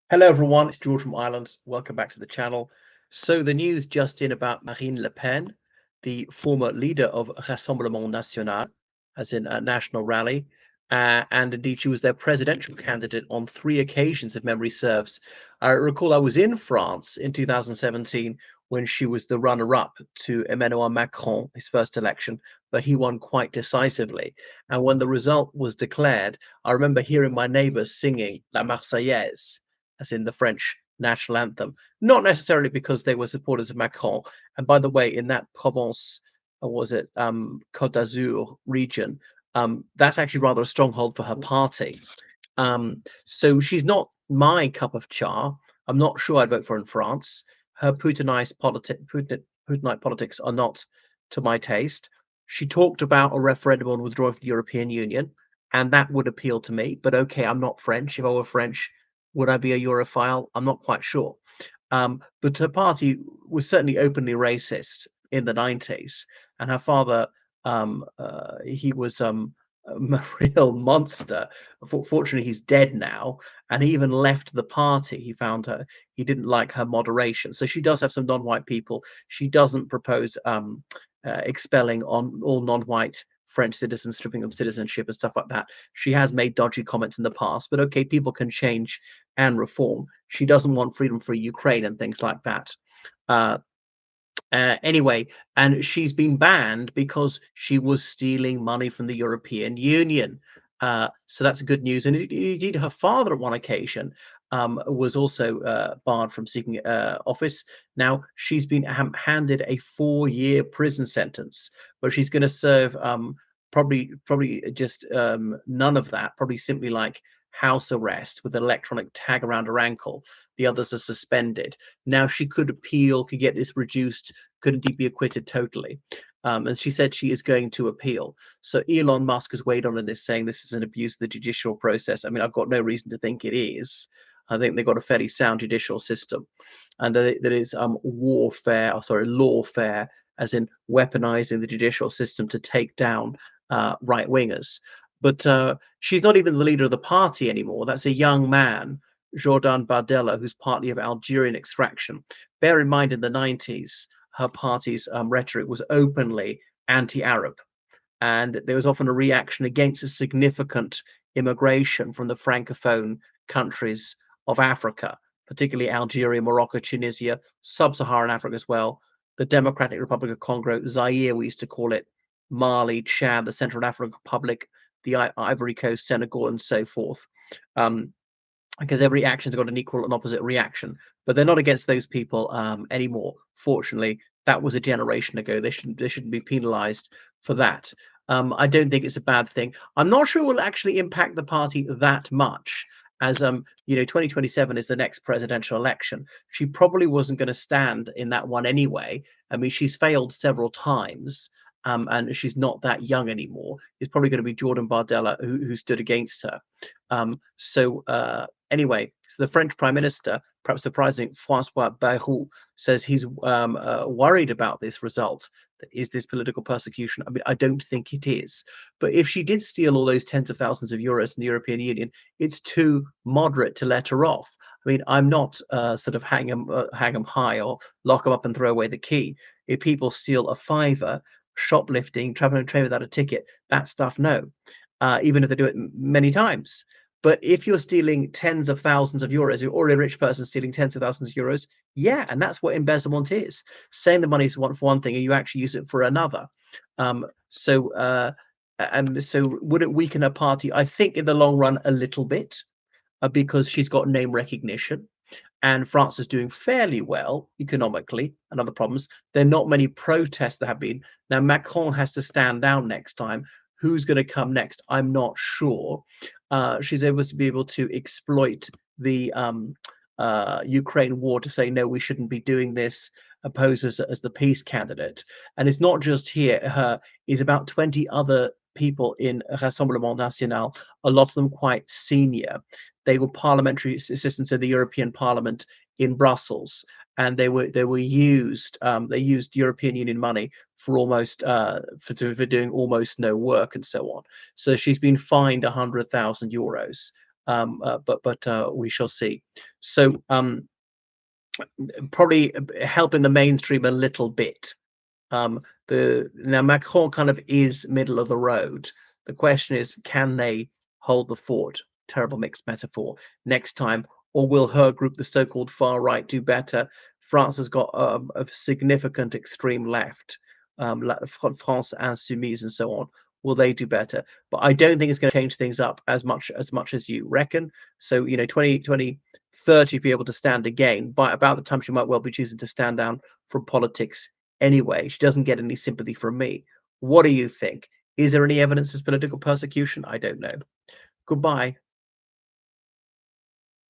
Hello, everyone. It's George from Ireland. Welcome back to the channel. So, the news just in about Marine Le Pen, the former leader of Rassemblement National, as in a national rally, and indeed she was their presidential candidate on three occasions, if memory serves. I recall I was in France in 2017 when she was the runner-up to Emmanuel Macron, his first election, but he won quite decisively. And when the result was declared, I remember hearing my neighbors singing La Marseillaise, as in the French national anthem, not necessarily because they were supporters of Macron. And by the way, in that Provence, or was it Côte d'Azur region, that's actually rather a stronghold for her party. So she's not my cup of char. I'm not sure I'd vote for her in France. Her Putinite politics are not to my taste. She talked about a referendum on withdrawal from the European Union, and that would appeal to me. But okay, I'm not French. If I were French, would I be a Europhile? I'm not quite sure. But her party was certainly openly racist in the 90s, and her father, he was a real monster. Fortunately, he's dead now, and he even left the party. He didn't like her moderation. So she does have some non-white people. She doesn't propose expelling on all non-white French citizens, stripping them citizenship and stuff like that. She has made dodgy comments in the past, but okay, people can change and reform. She doesn't want freedom for Ukraine and things like that. Uh, anyway, and she's been banned because she was stealing money from the European Union. So that's good news. And indeed, her father at one occasion was also barred from seeking office. Now she's been handed a 4-year prison sentence, but she's going to serve probably just none of that. Probably simply like house arrest with an electronic tag around her ankle. The others are suspended. Now she could appeal, could get this reduced, could indeed be acquitted totally. And she said she is going to appeal. So Elon Musk has weighed on in this, saying this is an abuse of the judicial process. I mean, I've got no reason to think it is. I think they've got a fairly sound judicial system, and that is warfare, or sorry, lawfare, as in weaponizing the judicial system to take down right wingers. But she's not even the leader of the party anymore. That's a young man, Jordan Bardella, who's partly of Algerian extraction. Bear in mind, in the 90s, her party's rhetoric was openly anti-Arab, and there was often a reaction against a significant immigration from the francophone countries of Africa, particularly Algeria, Morocco, Tunisia, sub-Saharan Africa as well, the Democratic Republic of Congo, Zaire, we used to call it, Mali, Chad, the Central African Republic, the Ivory Coast, Senegal, and so forth. Um, because every action's got an equal and opposite reaction. But they're not against those people anymore. Fortunately, that was a generation ago. They shouldn't be penalised for that. I don't think it's a bad thing. I'm not sure it will actually impact the party that much, as 2027 is the next presidential election. She probably wasn't going to stand in that one anyway. I mean, she's failed several times. And she's not that young anymore. It's probably going to be Jordan Bardella who stood against her. Anyway, so the French Prime Minister, perhaps surprising, Francois Bayrou, says he's worried about this result. Is this political persecution? I mean, I don't think it is. But if she did steal all those tens of thousands of euros in the European Union, it's too moderate to let her off. I mean, I'm not sort of hang them high or lock them up and throw away the key. If people steal a fiver, shoplifting, traveling on a train without a ticket, that stuff, no. Even if they do it many times. But if you're stealing tens of thousands of euros, you're already a rich person stealing tens of thousands of euros, yeah, and that's what embezzlement is. Saying the money is for one thing, and you actually use it for another. So would it weaken a party? I think in the long run, a little bit, because she's got name recognition, and France is doing fairly well economically and other problems. There are not many protests that have been. Now Macron has to stand down next time. Who's going to come next? I'm not sure. She's able to exploit the Ukraine war to say no, we shouldn't be doing this. Oppose as the peace candidate, and it's not just here. Her is about 20 other people in Rassemblement National. A lot of them quite senior. They were parliamentary assistants in the European Parliament in Brussels, and they were used. They used European Union money for almost for doing almost no work and so on. So she's been fined 100,000 euros but we shall see. So probably helping the mainstream a little bit. The Now Macron kind of is middle of the road. The question is, can they hold the fort? Terrible mixed metaphor next time, or will her group, the so-called far right, do better? France has got a significant extreme left, France Insoumise and so on. Will they do better? But I don't think it's going to change things up as much as you reckon. So 2030 be able to stand again. By about the time she might well be choosing to stand down from politics anyway. She doesn't get any sympathy from me. What do you think? Is there any evidence of political persecution? I don't know. Goodbye.